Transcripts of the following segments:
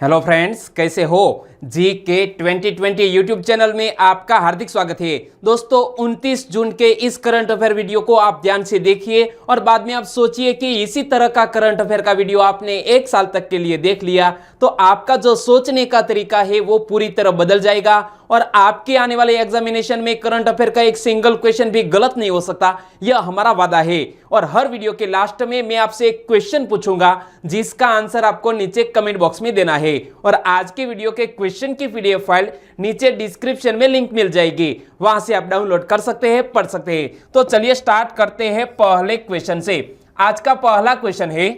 Hello friends, कैसे हो। जी के 2020 यूट्यूब चैनल में आपका हार्दिक स्वागत है। दोस्तों 29 जून के इस करंट अफेयर वीडियो को आप ध्यान से देखिए और बाद में आप सोचिए कि इसी तरह का करंट अफेयर का वीडियो आपने एक साल तक के लिए देख लिया तो आपका जो सोचने का तरीका है वो पूरी तरह बदल जाएगा और आपके आने वाले एग्जामिनेशन में करंट अफेयर का एक सिंगल क्वेश्चन भी गलत नहीं हो सकता, यह हमारा वादा है। और हर वीडियो के लास्ट में मैं आपसे एक क्वेश्चन पूछूंगा जिसका आंसर आपको नीचे कमेंट बॉक्स में देना है और आज के वीडियो के क्वेश्चन की पीडीएफ फाइल नीचे डिस्क्रिप्शन में लिंक मिल जाएगी, वहां से आप डाउनलोड कर सकते हैं, पढ़ सकते हैं। तो चलिए स्टार्ट करते हैं पहले क्वेश्चन से। आज का पहला क्वेश्चन है,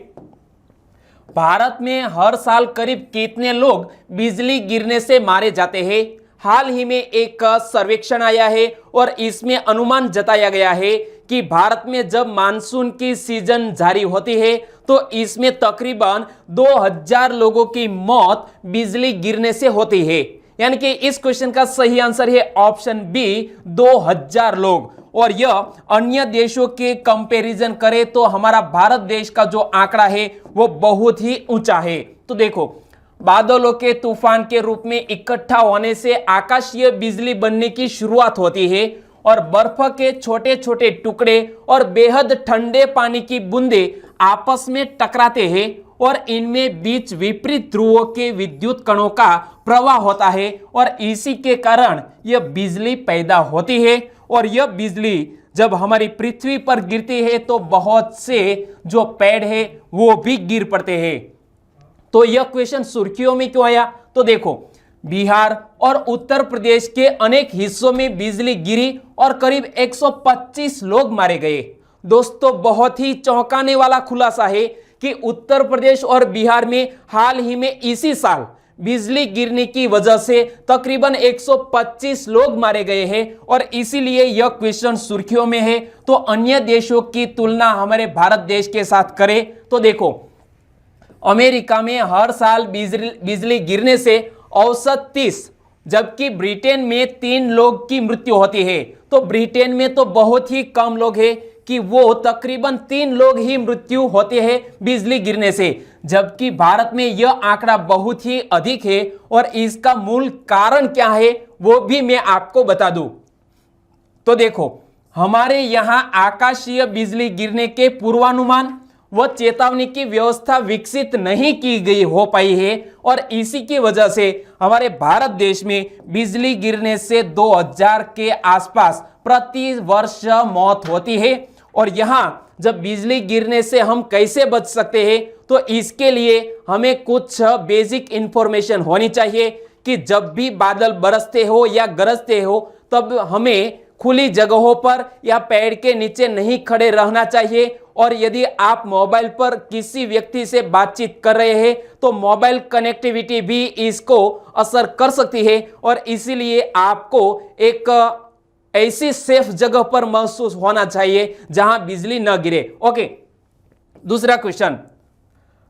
भारत में हर साल करीब कितने लोग बिजली गिरने से मारे जाते हैं। हाल ही में एक सर्वेक्षण आया है और इसमें अनुमान जताया गया है कि भारत में जब मानसून की सीजन जारी होती है तो इसमें तकरीबन 2000 लोगों की मौत बिजली गिरने से होती है। यानी कि इस क्वेश्चन का सही आंसर है ऑप्शन बी, 2000 लोग। और यह अन्य देशों के कंपैरिजन करें तो हमारा भारत देश का जो आंकड़ा है वो बहुत ही ऊंचा है। तो देखो, बादलों के तूफान के रूप में इकट्ठा होने से आकाशीय बिजली बनने की शुरुआत होती है और बर्फ के छोटे छोटे टुकड़े और बेहद ठंडे पानी की बूंदें आपस में टकराते हैं और इनमें बीच विपरीत ध्रुवों के विद्युत कणों का प्रवाह होता है और इसी के कारण यह बिजली पैदा होती है। और यह बिजली जब हमारी पृथ्वी पर गिरती है तो बहुत से जो पेड़ है वो भी गिर पड़ते हैं। तो यह क्वेश्चन सुर्खियों में क्यों आया, तो देखो, बिहार और उत्तर प्रदेश के अनेक हिस्सों में बिजली गिरी और करीब 125 लोग मारे गए। दोस्तों बहुत ही चौंकाने वाला खुलासा है कि उत्तर प्रदेश और बिहार में हाल ही में इसी साल बिजली गिरने की वजह से तकरीबन 125 लोग मारे गए हैं और इसीलिए यह क्वेश्चन सुर्खियों में है। तो अन्य देशों की तुलना हमारे भारत देश के साथ करें तो देखो, अमेरिका में हर साल बिजली गिरने से औसत 30, जबकि ब्रिटेन में 3 लोग की मृत्यु होती है। तो ब्रिटेन में तो बहुत ही कम लोग हैं कि वो तकरीबन 3 लोग ही मृत्यु होते हैं बिजली गिरने से, जबकि भारत में यह आंकड़ा बहुत ही अधिक है। और इसका मूल कारण क्या है वो भी मैं आपको बता दूं। तो देखो, हमारे यहां आकाशीय बिजली गिरने के पूर्वानुमान व चेतावनी की व्यवस्था विकसित नहीं की गई हो पाई है और इसी की वजह से हमारे भारत देश में बिजली गिरने से 2000 के आसपास प्रति वर्ष मौत होती है। और यहाँ जब बिजली गिरने से हम कैसे बच सकते हैं तो इसके लिए हमें कुछ बेसिक इंफॉर्मेशन होनी चाहिए कि जब भी बादल बरसते हो या गरजते हो तब हमें खुली जगहों पर या पेड़ के नीचे नहीं खड़े रहना चाहिए। और यदि आप मोबाइल पर किसी व्यक्ति से बातचीत कर रहे हैं तो मोबाइल कनेक्टिविटी भी इसको असर कर सकती है और इसीलिए आपको एक ऐसी सेफ जगह पर महसूस होना चाहिए जहां बिजली न गिरे। ओके, दूसरा क्वेश्चन,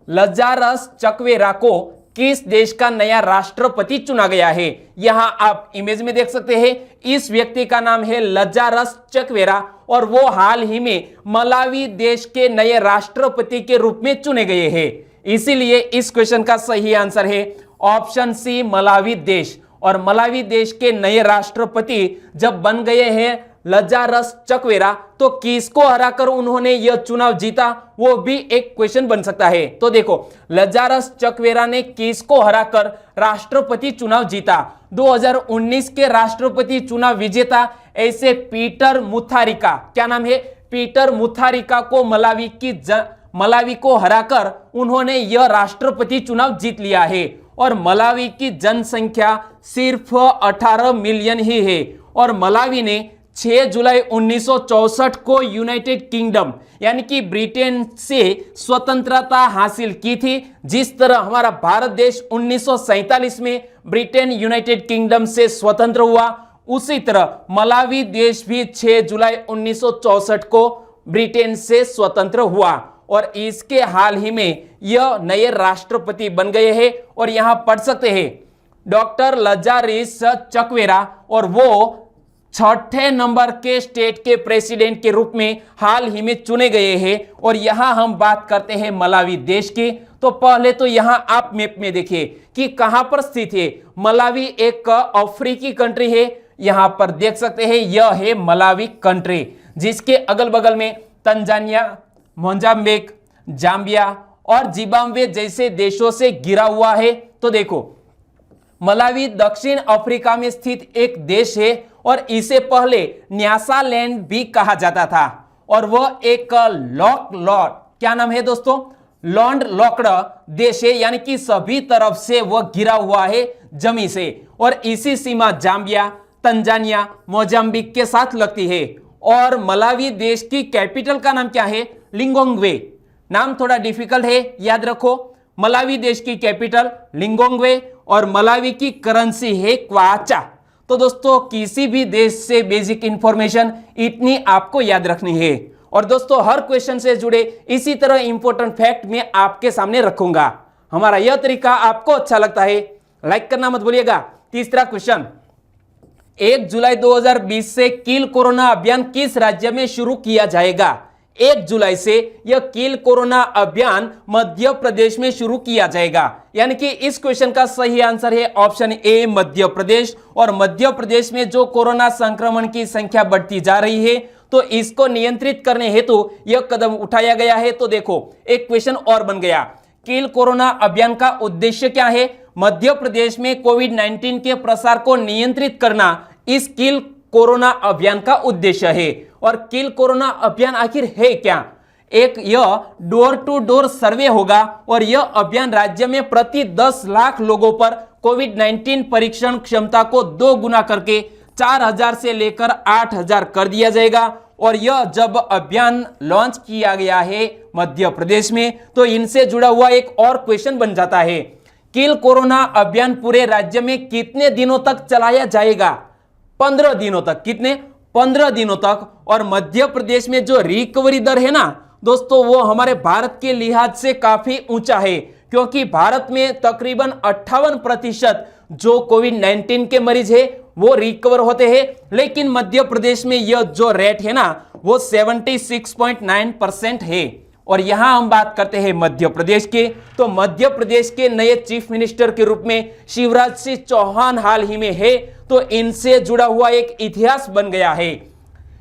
लजारस चकवेरा को किस देश का नया राष्ट्रपति चुना गया है। यहां आप इमेज में देख सकते हैं, इस व्यक्ति का नाम है लजारस चकवेरा और वो हाल ही में मलावी देश के नए राष्ट्रपति के रूप में चुने गए हैं। इसीलिए इस क्वेश्चन का सही आंसर है ऑप्शन सी, मलावी देश। और मलावी देश के नए राष्ट्रपति जब बन गए हैं लजारस चकवेरा तो किसको हराकर उन्होंने यह चुनाव जीता, वो भी एक क्वेश्चन बन सकता है। तो देखो, लजारस चकवेरा ने किसको हराकर राष्ट्रपति चुनाव जीता। 2019 के राष्ट्रपति चुनाव विजेता ऐसे पीटर मुथारिका, क्या नाम है, पीटर मुथारिका को मलावी को हराकर उन्होंने यह राष्ट्रपति चुनाव जीत लिया है। और मलावी की जनसंख्या सिर्फ 18 मिलियन ही है और मलावी ने 6 जुलाई 1964 को यूनाइटेड किंगडम यानी कि ब्रिटेन से स्वतंत्रता हासिल की थी। जिस तरह हमारा भारत देश 1947 में ब्रिटेन यूनाइटेड किंगडम से स्वतंत्र हुआ, उसी तरह मलावी देश भी 6 जुलाई 1964 को ब्रिटेन से स्वतंत्र हुआ और इसके हाल ही में यह नए राष्ट्रपति बन गए हैं। और यहां पढ़ सकते हैं डॉक्टर लजारिस चकवेरा और वो 6ठे नंबर के स्टेट के प्रेसिडेंट के रूप में हाल ही में चुने गए हैं। और यहां हम बात करते हैं मलावी देश की। तो पहले तो यहां आप मैप में देखिए कि कहां पर स्थित है। मलावी एक अफ्रीकी कंट्री है, यहां पर देख सकते हैं यह है मलावी कंट्री, जिसके अगल बगल में तंजानिया, मोजाम्बिक, जाम्बिया और जिम्बाब्वे जैसे देशों से घिरा हुआ है। तो देखो मलावी दक्षिण अफ्रीका में स्थित एक देश है और इसे पहले न्यासालैंड भी कहा जाता था और वह एक क्या नाम है दोस्तों, लॉन्ड लॉक्ड देश है, यानी कि सभी तरफ से वह घिरा हुआ है जमी से और इसी सीमा जाम्बिया, तंजानिया, मोजाम्बिक के साथ लगती है। और मलावी देश की कैपिटल का नाम क्या है? लिंगोंग्वे। नाम थोड़ा डिफिकल्ट है, याद रखो। मलावी देश की कैपिटल लिंगोंग्वे और मलावी की करेंसी है क्वाचा। तो दोस्तों किसी भी देश से बेसिक इंफॉर्मेशन इतनी आपको याद रखनी है। और दोस्तों हर क्वेश्चन से जुड़े इसी तरह इंपॉर्टेंट फैक्ट मैं आपके सामने रखूंगा। हमारा यह तरीका आपको अच्छा लगता है, लाइक करना मत भूलिएगा। तीसरा क्वेश्चन, 1 जुलाई 2020 से किल कोरोना अभियान किस राज्य में शुरू किया जाएगा? 1 जुलाई से यह किल कोरोना अभियान मध्य प्रदेश में शुरू किया जाएगा। यानी कि इस क्वेश्चन का सही आंसर है ऑप्शन ए, मध्य प्रदेश। और मध्य प्रदेश में जो कोरोना संक्रमण की संख्या बढ़ती जा रही है, तो इसको नियंत्रित करने हेतु यह कदम उठाया गया है। तो देखो एक क्वेश्चन और बन गया, किल कोरोना अभियान का उद्देश्य क्या है? मध्य प्रदेश में कोविड-19 के प्रसार को नियंत्रित करना इस किल कोरोना अभियान का उद्देश्य है। और किल कोरोना अभियान आखिर है क्या? एक यह डोर टू डोर सर्वे होगा और यह अभियान राज्य में प्रति 10 लाख लोगों पर कोविड-19 परीक्षण क्षमता को 2 गुना करके 4000 से लेकर 8000 कर दिया जाएगा। और यह जब अभियान लॉन्च किया गया है मध्य प्रदेश में, तो इनसे जुड़ा हुआ एक और क्वेश्चन बन जाता है, किल कोरोना अभियान पूरे राज्य में कितने दिनों तक चलाया जाएगा? 15 दिनों तक। कितने? 15 दिनों तक। और मध्य प्रदेश में जो रिकवरी दर है ना दोस्तों, वो हमारे भारत के लिहाज से काफी ऊंचा है, क्योंकि भारत में तकरीबन 58% जो कोविड-19 के मरीज है वो रिकवर होते हैं, लेकिन मध्य प्रदेश में यह जो रेट है ना वो 76.9% है। और यहां हम बात करते हैं मध्य प्रदेश के, तो मध्य प्रदेश के नए चीफ मिनिस्टर के रूप में शिवराज सिंह चौहान हाल ही में है। तो इनसे जुड़ा हुआ एक इतिहास बन गया है।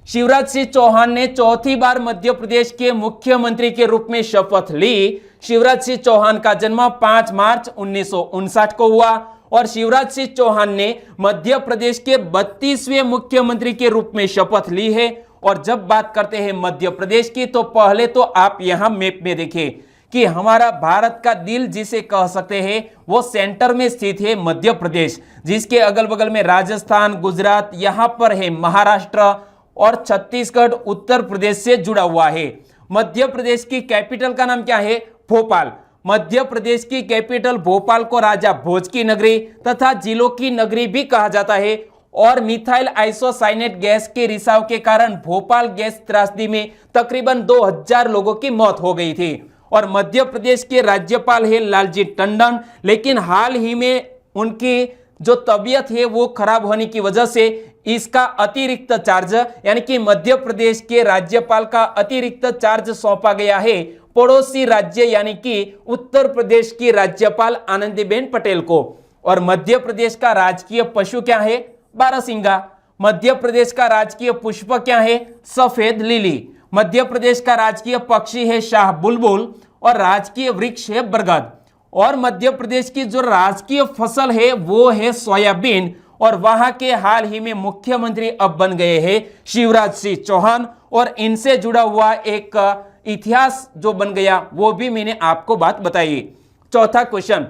शिवराज सिंह चौहान ने चौथी बार मध्य प्रदेश के मुख्यमंत्री के रूप में शपथ ली। शिवराज सिंह चौहान का जन्म 5 मार्च 1959 को हुआ और शिवराज सिंह चौहान ने मध्य प्रदेश के 32वें मुख्यमंत्री के रूप में शपथ ली है। और जब बात करते हैं मध्य प्रदेश की, तो पहले तो आप यहां मैप में देखें कि हमारा भारत का दिल जिसे कह सकते हैं वो सेंटर में स्थित है मध्य प्रदेश, जिसके अगल बगल में राजस्थान, गुजरात, यहां पर है महाराष्ट्र और छत्तीसगढ़ उत्तर प्रदेश से जुड़ा हुआ है। मध्य प्रदेश की कैपिटल का नाम क्या है? भोपाल। मध्य प्रदेश की कैपिटल भोपाल को राजा भोज की नगरी तथा जिलों की नगरी भी कहा जाता है। और मिथाइल आइसोसाइनेट गैस के रिसाव के कारण भोपाल गैस त्रासदी में तकरीबन 2000 लोगों की मौत हो गई थी। और मध्य प्रदेश के राज्यपाल है लालजी टंडन, लेकिन हाल ही में उनकी जो तबीयत है वो खराब होने की वजह से इसका अतिरिक्त चार्ज, यानी कि मध्य प्रदेश के राज्यपाल का अतिरिक्त चार्ज सौंपा गया है पड़ोसी राज्य यानी कि उत्तर प्रदेश की राज्यपाल आनंदीबेन पटेल को। और मध्य प्रदेश का राजकीय पशु क्या है? बारहसिंगा। मध्य प्रदेश का राजकीय पुष्प क्या है? सफेद लिली। मध्य प्रदेश का राजकीय पक्षी है शाह बुलबुल और राजकीय वृक्ष है बरगद। और मध्य प्रदेश की जो राजकीय फसल है वो है सोयाबीन। और वहां के हाल ही में मुख्यमंत्री अब बन गए हैं शिवराज सिंह चौहान। और इनसे जुड़ा हुआ एक इतिहास जो बन गया वो भी मैंने आपको बात बताई। चौथा क्वेश्चन,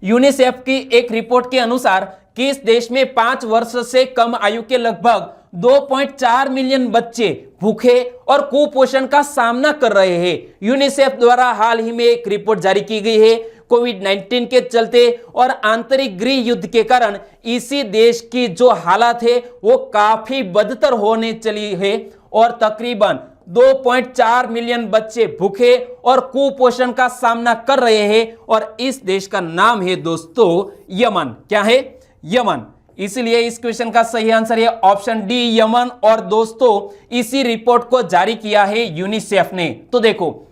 यूनिसेफ की एक रिपोर्ट के अनुसार किस देश में 5 वर्ष से कम आयु के लगभग 2.4 मिलियन बच्चे भूखे और कुपोषण का सामना कर रहे हैं? यूनिसेफ द्वारा हाल ही में एक रिपोर्ट जारी की गई है। कोविड-19 के चलते और आंतरिक गृह युद्ध के कारण इसी देश की जो हालत है वो काफी बदतर होने चली है और तकरीबन 2.4 मिलियन बच्चे भूखे और कुपोषण का सामना कर रहे हैं। और इस देश का नाम है दोस्तों यमन। क्या है? यमन। इसलिए इस क्वेश्चन का सही आंसर है ऑप्शन डी, यमन। और दोस्तों इसी रिपोर्ट को जारी किया है यूनिसेफ ने। तो देखो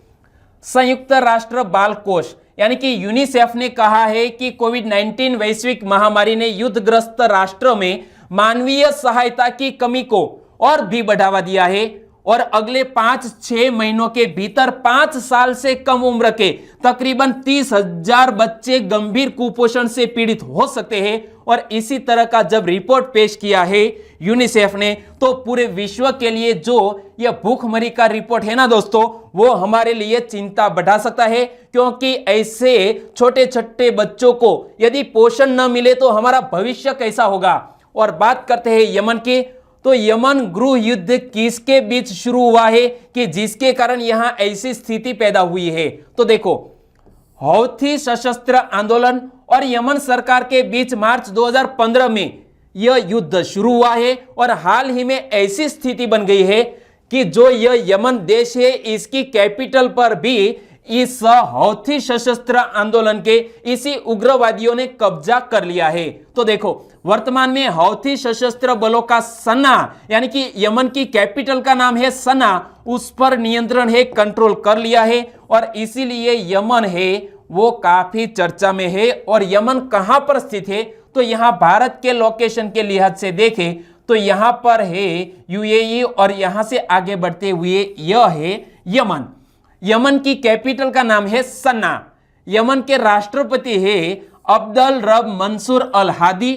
संयुक्त राष्ट्र बाल कोष यानी कि यूनिसेफ ने कहा है कि कोविड-19 वैश्विक महामारी ने युद्धग्रस्त राष्ट्रों में मानवीय सहायता की कमी को और भी बढ़ावा दिया है और अगले 5-6 महीनों के भीतर 5 साल से कम उम्र के तकरीबन 30,000 बच्चे गंभीर कुपोषण से पीड़ित हो सकते हैं। और इसी तरह का जब रिपोर्ट पेश किया है यूनिसेफ ने, तो पूरे विश्व के लिए जो यह भूखमरी का रिपोर्ट है ना दोस्तों, वो हमारे लिए चिंता बढ़ा सकता है, क्योंकि ऐसे छोटे छोटे बच्चों को यदि पोषण न मिले तो हमारा भविष्य कैसा होगा। और बात करते हैं यमन की, तो यमन गृह युद्ध किसके बीच शुरू हुआ है कि जिसके कारण यहां ऐसी स्थिति पैदा हुई है। तो देखो, हौथी सशस्त्र आंदोलन और यमन सरकार के बीच मार्च 2015 में यह युद्ध शुरू हुआ है और हाल ही में ऐसी स्थिति बन गई है कि जो यह यमन देश है इसकी कैपिटल पर भी इस हौथी सशस्त्र आंदोलन के इसी उग्रवादियों ने कब्जा कर लिया है। तो देखो, वर्तमान में हौथी सशस्त्र बलों का सना यानी कि यमन की कैपिटल का नाम है सना, उस पर नियंत्रण है, कंट्रोल कर लिया है और इसीलिए यमन है वो काफी चर्चा में है। और यमन कहां पर स्थित है, तो यहां भारत के लोकेशन के लिहाज से देखें तो यहां पर है यूएई और यहां से आगे बढ़ते हुए यह है यमन। यमन की कैपिटल का नाम है सना। यमन के राष्ट्रपति है अब्दुल रब मंसूर अल हादी।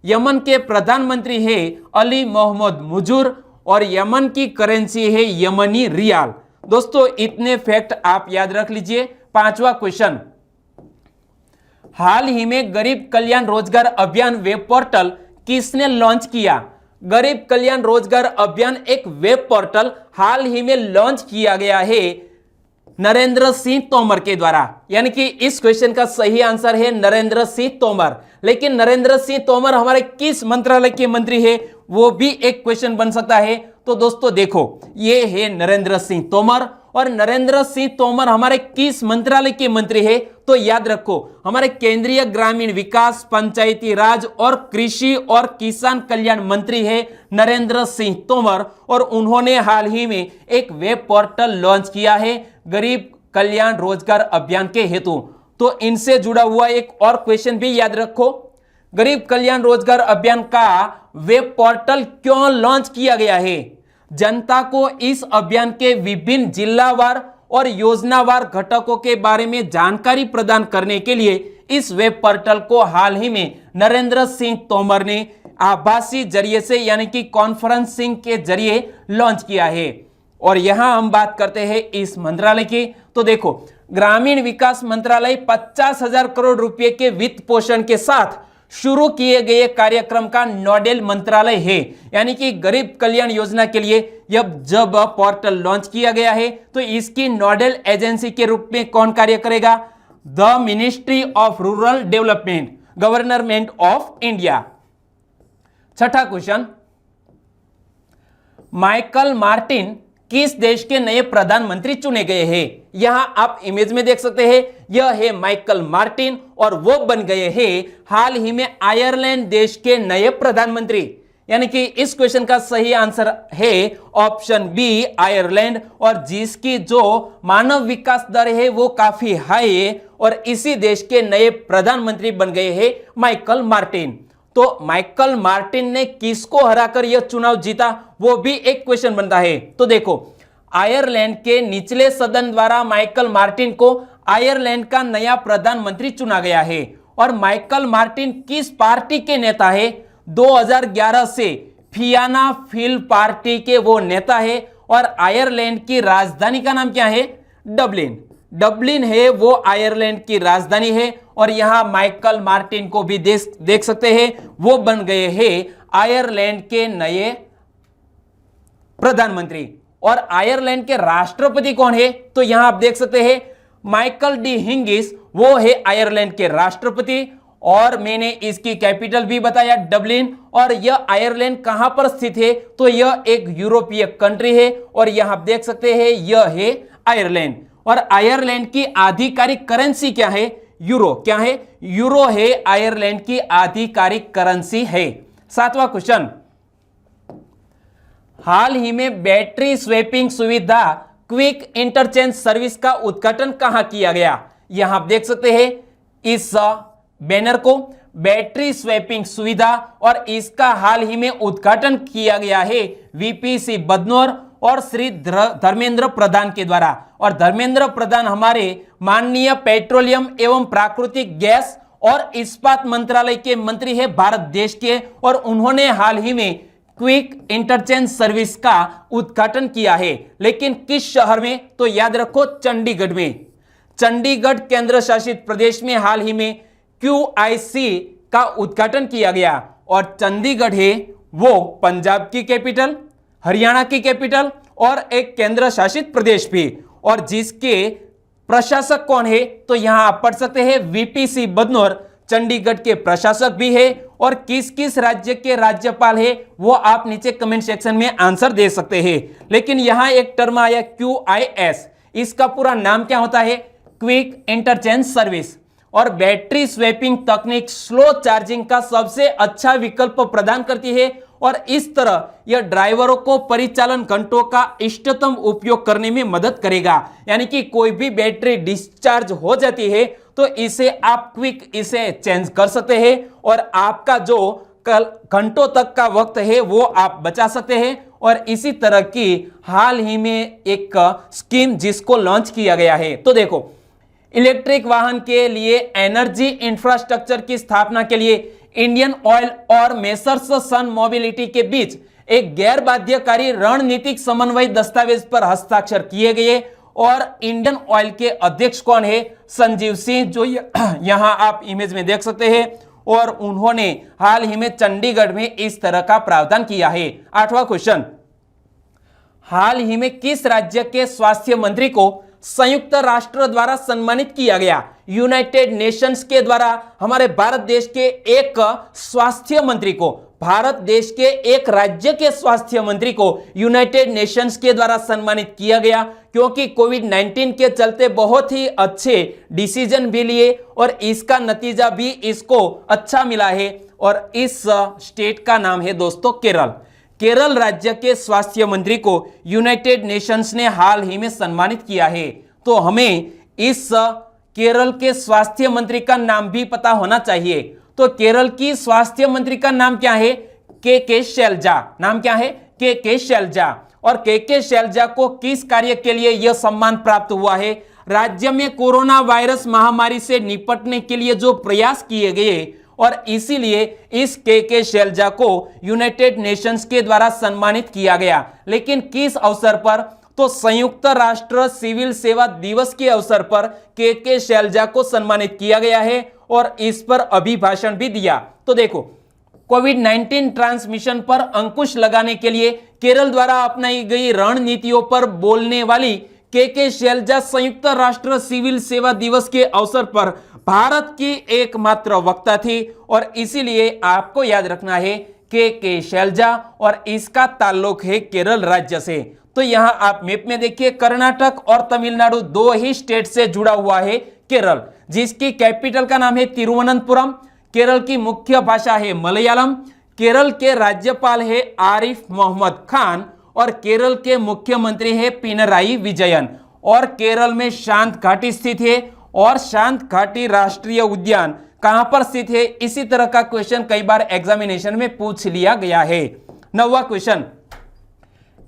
यमन के प्रधानमंत्री है अली मोहम्मद मुजूर और यमन की करेंसी है यमनी रियाल। दोस्तों, इतने फैक्ट आप याद रख लीजिए। पांचवा क्वेश्चन, हाल ही में गरीब कल्याण रोजगार अभियान वेब पोर्टल किसने लॉन्च किया? गरीब कल्याण रोजगार अभियान एक वेब पोर्टल हाल ही में लॉन्च किया गया है नरेंद्र सिंह तोमर के द्वारा। यानी कि इस क्वेश्चन का सही आंसर है नरेंद्र सिंह तोमर। लेकिन नरेंद्र सिंह तोमर हमारे किस मंत्रालय के मंत्री है, वो भी एक क्वेश्चन बन सकता है। तो दोस्तों देखो, ये है नरेंद्र सिंह तोमर और नरेंद्र सिंह तोमर हमारे किस मंत्रालय के मंत्री है, तो याद रखो हमारे केंद्रीय ग्रामीण विकास, पंचायती राज और कृषि और किसान कल्याण मंत्री है नरेंद्र सिंह तोमर। और उन्होंने हाल ही में एक वेब पोर्टल लॉन्च किया है गरीब कल्याण रोजगार अभियान के हेतु। तो इनसे जुड़ा हुआ एक और क्वेश्चन भी याद रखो, गरीब कल्याण रोजगार अभियान का वेब पोर्टल क्यों लॉन्च किया गया है? जनता को इस अभियान के विभिन्न जिलावार और योजनावार घटकों के बारे में जानकारी प्रदान करने के लिए इस वेब पोर्टल को हाल ही में नरेंद्र सिंह तोमर ने आभासी जरिए से यानी कि कॉन्फ्रेंसिंग के जरिए लॉन्च किया है। और यहां हम बात करते हैं इस मंत्रालय की, तो देखो, ग्रामीण विकास मंत्रालय 50,000 करोड़ रुपए के वित्त पोषण के साथ शुरू किए गए कार्यक्रम का नोडल मंत्रालय है। यानी कि गरीब कल्याण योजना के लिए जब पोर्टल लॉन्च किया गया है तो इसकी नोडल एजेंसी के रूप में कौन कार्य करेगा? The ministry of rural development, government of India. छठा क्वेश्चन, माइकल मार्टिन किस देश के नए प्रधानमंत्री चुने गए हैं? यहां आप इमेज में देख सकते हैं, यह है माइकल मार्टिन और वो बन गए हैं हाल ही में आयरलैंड देश के नए प्रधानमंत्री। यानी कि इस क्वेश्चन का सही आंसर है ऑप्शन बी आयरलैंड, और जिसकी जो मानव विकास दर है वो काफी हाई है और इसी देश के नए प्रधानमंत्री बन गए हैं माइकल मार्टिन। तो माइकल मार्टिन ने किसको हराकर यह चुनाव जीता, वो भी एक क्वेश्चन बनता है। तो देखो, आयरलैंड के निचले सदन द्वारा माइकल मार्टिन को आयरलैंड का नया प्रधानमंत्री चुना गया है। और माइकल मार्टिन किस पार्टी के नेता है? 2011 से फियाना फील पार्टी के वो नेता है और आयरलैंड की राजधानी का नाम क्या है? डबलिन। डबलिन है वो आयरलैंड की राजधानी है और यहां माइकल मार्टिन को भी देख सकते हैं, वो बन गए हैं आयरलैंड के नए प्रधानमंत्री। और आयरलैंड के राष्ट्रपति कौन है? तो यहां आप देख सकते हैं माइकल डी हिंगिस, वो है आयरलैंड के राष्ट्रपति। और मैंने इसकी कैपिटल भी बताया डबलिन। और यह आयरलैंड कहां पर स्थित है? तो यह एक यूरोपीय कंट्री है और यहां आप देख सकते हैं यह है आयरलैंड। और आयरलैंड की आधिकारिक करेंसी क्या है? यूरो। क्या है? यूरो है आयरलैंड की आधिकारिक करेंसी है। सातवां क्वेश्चन, हाल ही में बैटरी स्वैपिंग सुविधा क्विक इंटरचेंज सर्विस का उद्घाटन कहां किया गया? यहां आप देख सकते हैं इस बैनर को, बैटरी स्वैपिंग सुविधा, और इसका हाल ही में उद्घाटन किया गया है वीपीसी बदनौर और श्री धर्मेंद्र प्रधान के द्वारा। और धर्मेंद्र प्रधान हमारे माननीय पेट्रोलियम एवं प्राकृतिक गैस और इस्पात मंत्रालय के मंत्री है भारत देश के, और उन्होंने हाल ही में क्विक इंटरचेंज सर्विस का उद्घाटन किया है। लेकिन किस शहर में? तो याद रखो चंडीगढ़ में। चंडीगढ़ केंद्र शासित प्रदेश में हाल ही में QIC का उद्घाटन किया गया। और चंडीगढ़ है वो पंजाब की कैपिटल, हरियाणा की कैपिटल और एक केंद्र शासित प्रदेश भी, और जिसके प्रशासक कौन है? तो यहां आप पढ़ सकते हैं वीपीसी बदनौर चंडीगढ़ के प्रशासक भी है। और किस किस राज्य के राज्यपाल है वो आप नीचे कमेंट सेक्शन में आंसर दे सकते हैं। लेकिन यहां एक टर्म आया QIS, इसका पूरा नाम क्या होता है? Quick interchange service. और बैटरी स्वैपिंग तकनीक स्लो चार्जिंग का सबसे अच्छा विकल्प प्रदान करती है, और इस तरह यह ड्राइवरों को परिचालन घंटों का इष्टतम उपयोग करने में मदद करेगा। यानी कि कोई भी बैटरी डिस्चार्ज हो जाती है तो इसे आप क्विक इसे चेंज कर सकते हैं, और आपका जो घंटों तक का वक्त है वो आप बचा सकते हैं। और इसी तरह की हाल ही में एक स्कीम जिसको लॉन्च किया गया है। तो देखो, इलेक्ट्रिक वाहन के लिए एनर्जी इंफ्रास्ट्रक्चर की स्थापना के लिए इंडियन ऑयल और मेसर्स सन मोबिलिटी के बीच एक गैर बाध्यकारी रणनीतिक समन्वय दस्तावेज पर हस्ताक्षर किए गए। और इंडियन ऑयल के अध्यक्ष कौन है? संजीव सिंह, जो यहां आप इमेज में देख सकते हैं। और उन्होंने हाल ही में चंडीगढ़ में इस तरह का प्रावधान किया है। 8वां क्वेश्चन, हाल ही में किस राज्य के स्वास्थ्य मंत्री को संयुक्त राष्ट्र द्वारा सम्मानित किया गया? यूनाइटेड नेशंस के द्वारा हमारे भारत देश के एक स्वास्थ्य मंत्री को, भारत देश के एक राज्य के स्वास्थ्य मंत्री को यूनाइटेड नेशंस के द्वारा सम्मानित किया गया, क्योंकि कोविड-19 के चलते बहुत ही अच्छे डिसीजन भी लिए और इसका नतीजा भी इसको अच्छा मिला है। और इस स्टेट का नाम है दोस्तों केरल। केरल राज्य के स्वास्थ्य मंत्री को यूनाइटेड नेशंस ने हाल ही में सम्मानित किया है। तो हमें इस केरल के स्वास्थ्य मंत्री का नाम भी पता होना चाहिए। तो केरल की स्वास्थ्य मंत्री का नाम क्या है? के शैलजा। नाम क्या है? के शैलजा। और के शैलजा को किस कार्य के लिए यह सम्मान प्राप्त हुआ है? राज्य में कोरोना वायरस महामारी से निपटने के लिए जो प्रयास किए गए, और इसीलिए इस के शैलजा को यूनाइटेड नेशंस के द्वारा सम्मानित किया गया। लेकिन किस अवसर पर? तो संयुक्त राष्ट्र सिविल सेवा दिवस के अवसर पर के शैलजा को सम्मानित किया गया है, और इस पर अभिभाषण भी दिया। तो देखो, कोविड-19 ट्रांसमिशन पर अंकुश लगाने के लिए केरल द्वारा अपनाई गई रणनीतियों पर बोलने वाली के शैलजा संयुक्त राष्ट्र सिविल सेवा दिवस के अवसर पर भारत की एकमात्र वक्ता थी, और इसीलिए आपको याद रखना है के शैलजा, और इसका ताल्लुक है केरल राज्य से। तो यहां आप मैप में देखिए, कर्नाटक और तमिलनाडु दो ही स्टेट से जुड़ा हुआ है केरल, जिसकी कैपिटल का नाम है तिरुवनंतपुरम। केरल की मुख्य भाषा है मलयालम। केरल के राज्यपाल है आरिफ मोहम्मद खान, और केरल के मुख्यमंत्री है पिनराई विजयन। और केरल में शांत घाटी स्थित है, और शांत घाटी राष्ट्रीय उद्यान कहां पर स्थित है? इसी तरह का क्वेश्चन कई बार एग्जामिनेशन में पूछ लिया गया है। 9वां क्वेश्चन,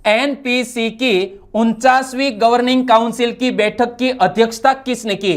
एनपीसी की 49वीं गवर्निंग काउंसिल की बैठक की अध्यक्षता किसने की?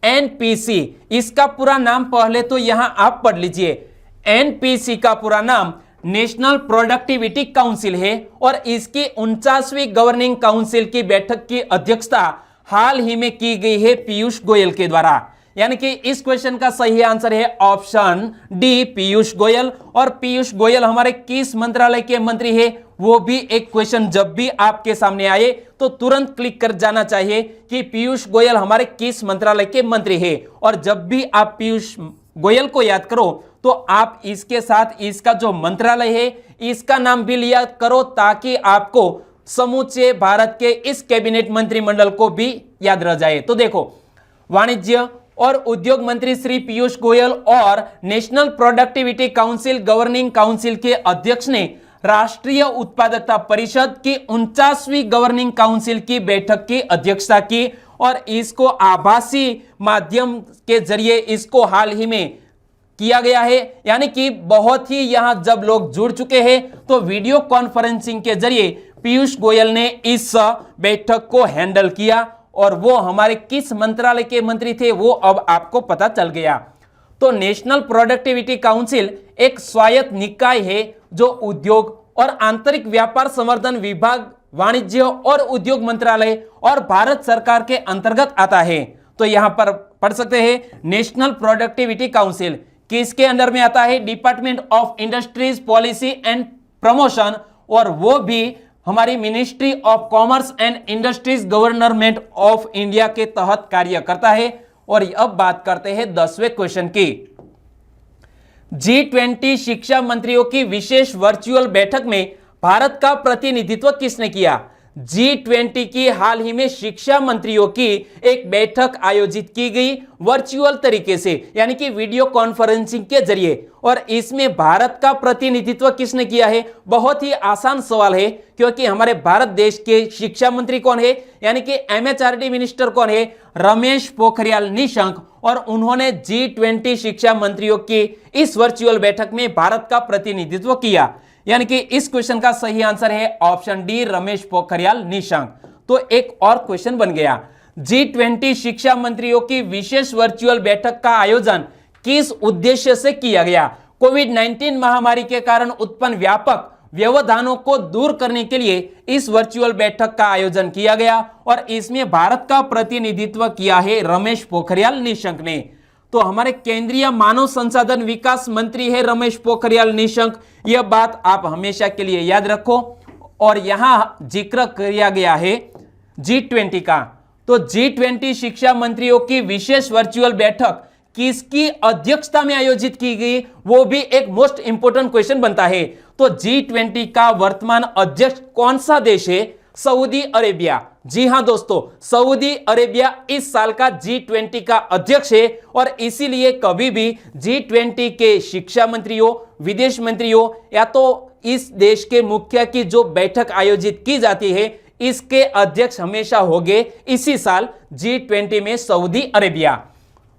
एनपीसी, इसका पूरा नाम पहले तो यहां आप पढ़ लीजिए। एनपीसी का पूरा नाम नेशनल प्रोडक्टिविटी काउंसिल है, और इसकी 49वीं गवर्निंग काउंसिल की बैठक की अध्यक्षता हाल ही में की गई है पीयूष गोयल के द्वारा। यानी कि इस क्वेश्चन का सही आंसर है ऑप्शन डी, पीयूष गोयल। और पीयूष गोयल हमारे किस मंत्रालय के मंत्री है? वो भी एक क्वेश्चन जब भी आपके सामने आए तो तुरंत क्लिक कर जाना चाहिए कि पीयूष गोयल हमारे किस मंत्रालय के मंत्री है। और जब भी आप पीयूष गोयल को याद करो तो आप इसके साथ इसका जो मंत्रालय है इसका नाम भी लिया करो, ताकि आपको समूचे भारत के इस कैबिनेट मंत्रिमंडल को भी याद रह जाए। तो देखो, वाणिज्य और उद्योग मंत्री श्री पीयूष गोयल और national productivity council governing council के अध्यक्ष ने राष्ट्रीय उत्पादकता परिषद की 49वीं गवर्निंग काउंसिल की बैठक की अध्यक्षता की और इसको आभासी माध्यम के जरिए इसको हाल ही में किया गया है। यानी कि बहुत ही यहां जब लोग जुड़ चुके हैं तो वीडियो कॉन्फ्रेंसिंग के जरिए पीयूष गोयल ने इस बैठक को हैंडल किया और वो हमारे किस मंत्रालय के मंत्री थे वो अब आपको पता चल गया। तो नेशनल प्रोडक्टिविटी काउंसिल एक स्वायत्त निकाय है जो उद्योग और आंतरिक व्यापार संवर्धन विभाग, वाणिज्य और उद्योग मंत्रालय और भारत सरकार के अंतर्गत आता है। तो यहां पर पढ़ सकते हैं नेशनल प्रोडक्टिविटी काउंसिल किसके अंडर में आता है? Department of industries policy and promotion, और वो भी हमारी ministry of commerce and industries government of India के तहत कार्य करता है। और अब बात करते हैं 10वें क्वेश्चन की। G20 शिक्षा मंत्रियों की विशेष वर्चुअल बैठक में भारत का प्रतिनिधित्व किसने किया? G20 की हाल ही में शिक्षा मंत्रियों की एक बैठक आयोजित की गई वर्चुअल तरीके से, यानी कि वीडियो कॉन्फ्रेंसिंग के जरिए, और इसमें भारत का प्रतिनिधित्व किसने किया है? बहुत ही आसान सवाल है क्योंकि हमारे भारत देश के शिक्षा मंत्री कौन है, यानी कि MHRD मिनिस्टर कौन है? रमेश पोखरियाल निशंक, और उन्होंने G20 शिक्षा मंत्रियों की इस वर्चुअल बैठक में भारत का प्रतिनिधित्व किया। यानी कि इस क्वेश्चन का सही आंसर है ऑप्शन डी, रमेश पोखरियाल निशंक। तो एक और क्वेश्चन बन गया, G20 शिक्षा मंत्रियों की विशेष वर्चुअल बैठक का आयोजन किस उद्देश्य से किया गया? कोविड-19 महामारी के कारण उत्पन्न व्यापक व्यवधानों को दूर करने के लिए इस वर्चुअल बैठक का आयोजन किया गया और इसमें भारत का प्रतिनिधित्व किया है रमेश पोखरियाल निशंक ने। तो हमारे केंद्रीय मानव संसाधन विकास मंत्री है रमेश पोखरियाल निशंक, यह बात आप हमेशा के लिए याद रखो। और यहां जिक्र किया गया है G20 का, तो G20 शिक्षा मंत्रियों की विशेष वर्चुअल बैठक किसकी अध्यक्षता में आयोजित की गई, वो भी एक मोस्ट इंपोर्टेंट क्वेश्चन बनता है। तो G20 का वर्तमान अध्यक्ष कौन सा देश है? Saudi Arabia. जी हां दोस्तों, सऊदी अरेबिया इस साल का G20 का अध्यक्ष है और इसीलिए कभी भी G20 के शिक्षा मंत्रियों, विदेश मंत्रियों या तो इस देश के मुखिया की जो बैठक आयोजित की जाती है, इसके अध्यक्ष हमेशा होंगे इसी साल G20 में सऊदी अरेबिया।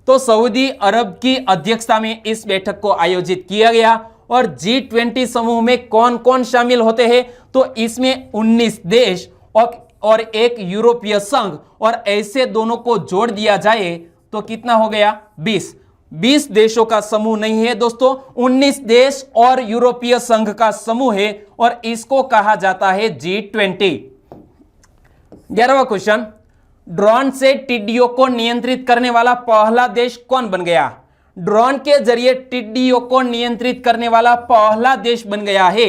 तो सऊदी अरब की अध्यक्षता में इस बैठक को आयोजित किया गया। और G20 समूह में कौन कौन शामिल होते हैं? तो इसमें 19 देश और एक यूरोपीय संघ, और ऐसे दोनों को जोड़ दिया जाए तो कितना हो गया? 20 देशों का समूह नहीं है दोस्तों, 19 देश और यूरोपीय संघ का समूह है और इसको कहा जाता है G20। 11वां क्वेश्चन, ड्रोन से टिड्डियों को नियंत्रित करने वाला पहला देश कौन बन गया? ड्रोन के जरिए टिड्डियों को नियंत्रित करने वाला पहला देश बन गया है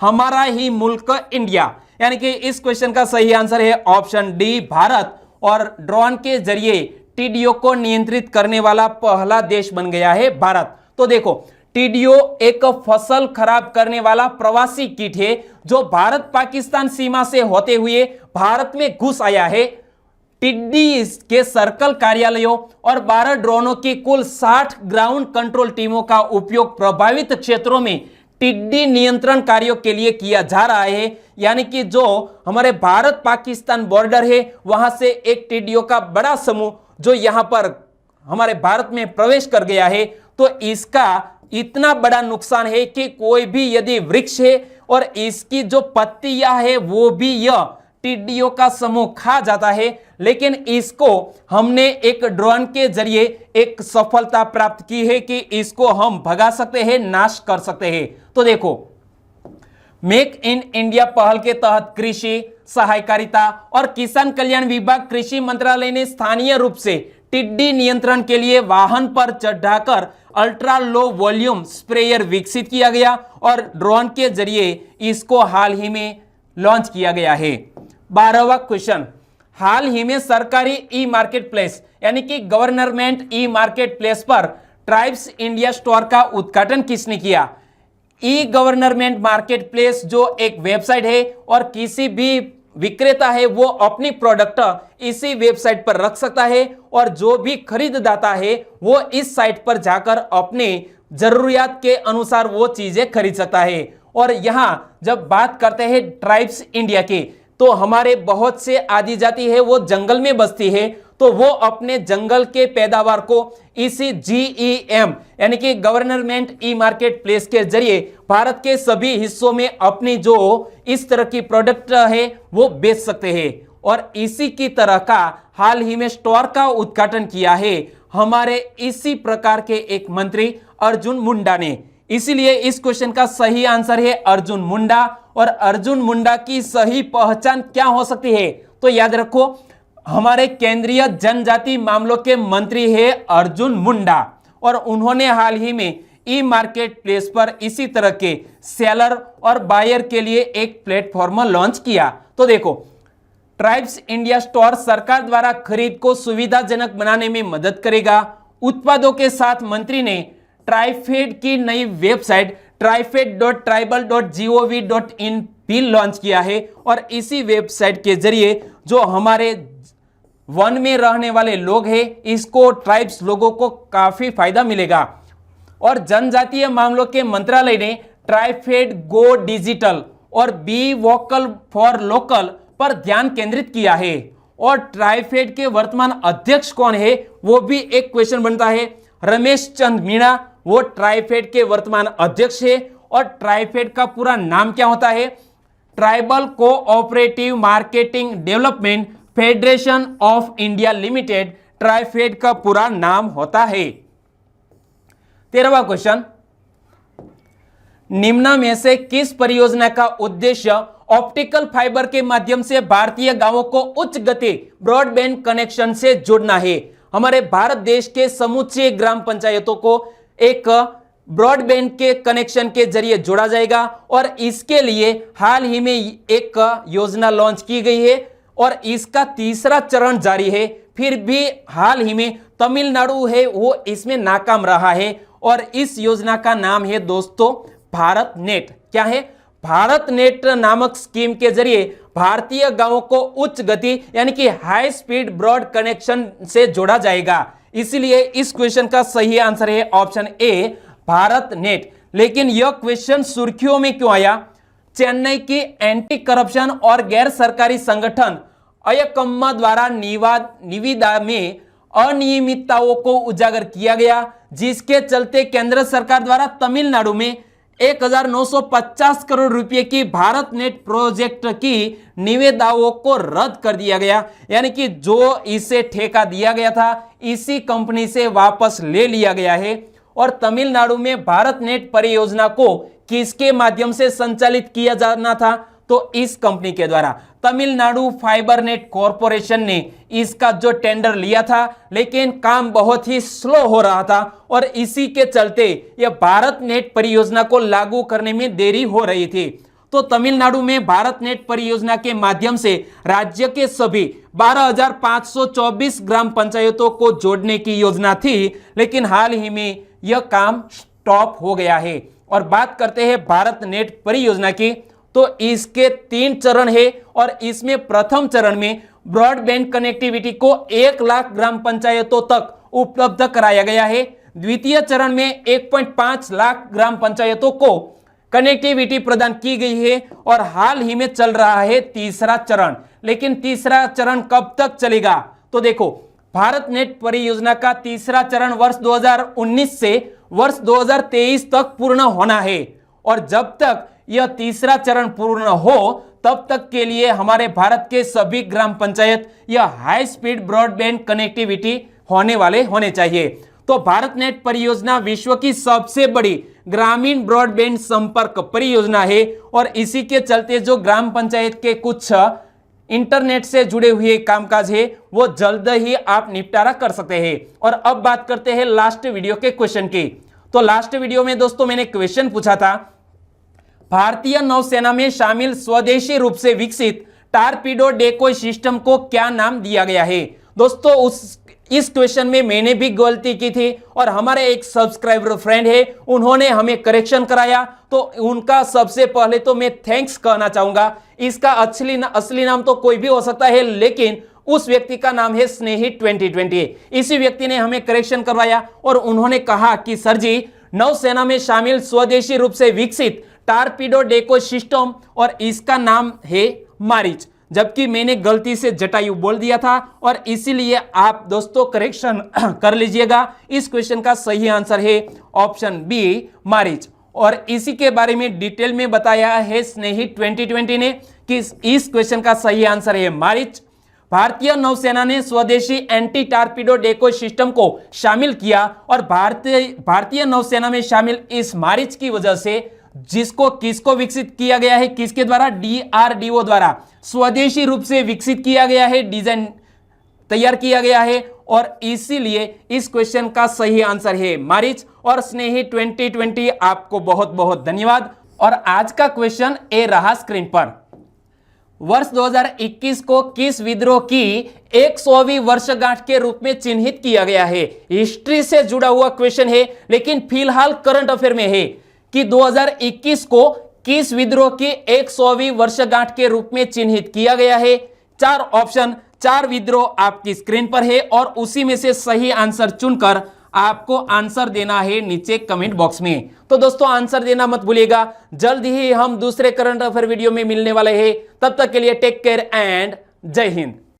हमारा ही मुल्क इंडिया। यानी कि इस क्वेश्चन का सही आंसर है ऑप्शन डी, भारत। और ड्रोन के जरिए टिड्डियों को नियंत्रित करने वाला पहला देश बन गया है भारत। तो देखो, टिड्डियों एक फसल खराब करने वाला प्रवासी कीट है जो भारत पाकिस्तान सीमा से होते हुए भारत में घुस आया है। टिड्डी के सर्कल कार्यालयों और 12 ड्रोनों की कुल 60 ग्राउंड कंट्रोल टीमों का उपयोग प्रभावित क्षेत्रों में टिड्डी नियंत्रण कार्यों के लिए किया जा रहा है। यानी कि जो हमारे भारत पाकिस्तान बॉर्डर है वहां से एक टिड्डियों का बड़ा समूह जो यहां पर हमारे भारत में प्रवेश कर गया है, तो इसका इतना बड़ा नुकसान है कि कोई भी यदि वृक्ष है और इसकी जो पत्तियां है वो भी यह टिड्डियों का समूह खा जाता है। लेकिन इसको हमने एक ड्रोन के जरिए एक सफलता प्राप्त की है कि इसको हम भगा सकते हैं, नाश कर सकते हैं। तो देखो, मेक इन इंडिया पहल के तहत कृषि, सहकारिता और किसान कल्याण विभाग, कृषि मंत्रालय ने स्थानीय रूप से टिड्डी नियंत्रण के लिए वाहन पर चढ़ाकर अल्ट्रा लो वॉल्यूम स्प्रेयर विकसित किया गया और ड्रोन के जरिए इसको हाल ही में लॉन्च किया गया है। 12वां क्वेश्चन, हाल ही में सरकारी ई मार्केट प्लेस यानी कि गवर्नमेंट ई मार्केट प्लेस पर ट्राइब्स इंडिया स्टोर का उद्घाटन किसने किया? ई गवर्नमेंट मार्केट प्लेस जो एक वेबसाइट है और किसी भी विक्रेता है वो अपनी प्रोडक्ट इसी वेबसाइट पर रख सकता है और जो भी खरीददाता है वो इस साइट पर जाकर अपने जरूरियात के अनुसार वो चीजें खरीद सकता है। और यहां जब बात करते हैं ट्राइब्स इंडिया की, तो हमारे बहुत से आदि जाति है वो जंगल में बसती है, तो वो अपने जंगल के पैदावार को इसी GEM यानी कि गवर्नमेंट ई मार्केट प्लेस के जरिए भारत के सभी हिस्सों में अपनी जो इस तरह की प्रोडक्ट है वो बेच सकते हैं। और इसी की तरह का हाल ही में स्टोर का उद्घाटन किया है हमारे इसी प्रकार के एक मंत्री अर्जुन मुंडा ने। इसीलिए इस क्वेश्चन का सही आंसर है अर्जुन मुंडा। और अर्जुन मुंडा की सही पहचान क्या हो सकती है, तो याद रखो हमारे केंद्रीय जनजाति मामलों के मंत्री है अर्जुन मुंडा। और उन्होंने हाल ही में ई मार्केट प्लेस पर इसी तरह के सेलर और बायर के लिए एक प्लेटफॉर्म लॉन्च किया। तो देखो, ट्राइब्स इंडिया स्टोर सरकार द्वारा खरीद को सुविधाजनक बनाने में मदद करेगा। उत्पादों के साथ मंत्री ने ट्राइफेड की नई वेबसाइट trifed.tribal.gov.in भी लॉन्च किया है। और इसी वेबसाइट के जरिए जो हमारे वन में रहने वाले लोग हैं, इसको ट्राइब्स लोगों को काफी फायदा मिलेगा। और जनजातीय मामलों के मंत्रालय ने ट्राइफेड गो डिजिटल और बी वोकल फॉर लोकल पर ध्यान केंद्रित किया है। और ट्राइफेड के वर्तमान अध्यक्ष कौन है, वो भी एक क्वेश्चन बनता है। रमेश चंद मीणा वो ट्राइफेड के वर्तमान अध्यक्ष है। और ट्राइफेड का पूरा नाम क्या होता है, tribal cooperative marketing development federation of India limited, TRIFED का पूरा नाम होता है। 13वां क्वेश्चन, निम्न में से किस परियोजना का उद्देश्य ऑप्टिकल फाइबर के माध्यम से भारतीय गांवों को उच्च गति ब्रॉडबैंड कनेक्शन से जोड़ना है। हमारे भारत देश के समूचे ग्राम पंचायतों को एक ब्रॉडबैंड के कनेक्शन के जरिए जोड़ा जाएगा। और इसके लिए हाल ही में एक योजना लॉन्च की गई है और इसका तीसरा चरण जारी है। फिर भी हाल ही में तमिलनाडु है वो इसमें नाकाम रहा है। और इस योजना का नाम है दोस्तों भारत नेट। क्या है, भारत नेट नामक स्कीम के जरिए भारतीय गांवों को उच्च गति यानी कि हाई स्पीड ब्रॉड कनेक्शन से जोड़ा जाएगा। इसलिए इस क्वेश्चन का सही आंसर है ऑप्शन ए भारत नेट। लेकिन यह क्वेश्चन सुर्खियों में क्यों आया, चेन्नई की एंटी करप्शन और गैर सरकारी संगठन अयकम्मा द्वारा निविदा में अनियमितताओं को उजागर किया गया, जिसके चलते केंद्र सरकार द्वारा तमिलनाडु में 1950 करोड़ रुपए की भारत नेट प्रोजेक्ट की निविदाओं को रद्द कर दिया गया। यानी कि जो इसे ठेका दिया गया था इसी कंपनी से वापस ले लिया गया है। और तमिलनाडु में भारत नेट परियोजना को किसके माध्यम से संचालित किया जाना था, तो इस कंपनी के द्वारा तमिलनाडु फाइबर नेट कॉरपोरेशन ने इसका जो टेंडर लिया था, लेकिन काम बहुत ही स्लो हो रहा था और इसी के चलते यह भारत नेट परियोजना को लागू करने में देरी हो रही थी। तो तमिलनाडु में भारत नेट परियोजना के माध्यम से राज्य के सभी 12,524 ग्राम पंचायतों को जोड़ने की योजना थी, लेकिन हाल ही में यह काम स्टॉप हो गया है। और बात करते हैं भारत नेट परियोजना की, तो इसके 3 चरण है और इसमें प्रथम चरण में ब्रॉडबैंड कनेक्टिविटी को 1 लाख ग्राम पंचायतों तक उपलब्ध कराया गया है। द्वितीय चरण में 1.5 लाख ग्राम पंचायतों को कनेक्टिविटी प्रदान की गई है और हाल ही में चल रहा है तीसरा चरण। लेकिन तीसरा चरण कब तक चलेगा, तो देखो भारत नेट परियोजना का तीसरा चरण वर्ष 2019 से वर्ष 2023 तक पूर्ण होना है। और जब तक यह तीसरा चरण पूर्ण हो तब तक के लिए हमारे भारत के सभी ग्राम पंचायत यह हाई स्पीड ब्रॉडबैंड कनेक्टिविटी होने चाहिए। तो भारत नेट परियोजना विश्व की सबसे बड़ी ग्रामीण ब्रॉडबैंड संपर्क परियोजना है और इसी के चलते जो ग्राम पंचायत के कुछ इंटरनेट से जुड़े हुए कामकाज है वो जल्द ही आप निपटारा कर सकते हैं। और अब बात करते हैं लास्ट वीडियो के क्वेश्चन की। तो लास्ट वीडियो में दोस्तों मैंने क्वेश्चन पूछा था, भारतीय नौसेना में शामिल स्वदेशी रूप से विकसित टारपीडो डेकोय सिस्टम को क्या नाम दिया गया है। दोस्तों इस क्वेश्चन में मैंने भी गलती की थी और हमारे एक सब्सक्राइबर फ्रेंड है, उन्होंने हमें करेक्शन कराया, तो उनका सबसे पहले तो मैं थैंक्स कहना चाहूंगा। इसका असली नाम तो कोई भी हो सकता है, लेकिन उस व्यक्ति का नाम है स्नेही 2020। इसी व्यक्ति ने हमें करेक्शन करवाया और उन्होंने कहा कि सर जी, नौसेना में शामिल स्वदेशी रूप से विकसित टारपीडो डेको सिस्टम और इसका नाम है मारिच, जबकि मैंने गलती से जटायु बोल दिया था और इसीलिए आप दोस्तों करेक्शन कर लीजिएगा। इस क्वेश्चन का सही आंसर है ऑप्शन बी मारिच। और इसी के बारे में डिटेल में बताया है स्नेही 2020 ने कि इस क्वेश्चन का सही आंसर है मारिच। भारतीय नौसेना ने स्वदेशी एंटी टारपीडो डेको सिस्टम को शामिल किया और भारतीय नौसेना में शामिल इस मारिच की वजह से किसको विकसित किया गया है, किसके द्वारा, DRDO द्वारा स्वदेशी रूप से विकसित किया गया है, डिजाइन तैयार किया गया है और इसीलिए इस क्वेश्चन का सही आंसर है मारिच। और स्नेही 2020 आपको बहुत बहुत धन्यवाद। और आज का क्वेश्चन ए रहा स्क्रीन पर। वर्ष 2021 को किस विद्रोह की 100वीं वर्षगांठ के रूप में चिन्हित किया गया है? हिस्ट्री से जुड़ा हुआ क्वेश्चन है, लेकिन फिलहाल करंट अफेयर में है कि 2021 को किस विद्रोह की 100वीं वर्षगांठ के रूप में चिन्हित किया गया है। 4 ऑप्शन, 4 विद्रोह आपकी स्क्रीन पर है और उसी में से सही आंसर चुनकर आपको आंसर देना है नीचे कमेंट बॉक्स में। तो दोस्तों आंसर देना मत भूलिएगा। जल्द ही हम दूसरे करंट अफेयर वीडियो में मिलने वाले हैं। तब तक के लिए टेक केयर एंड जय हिंद।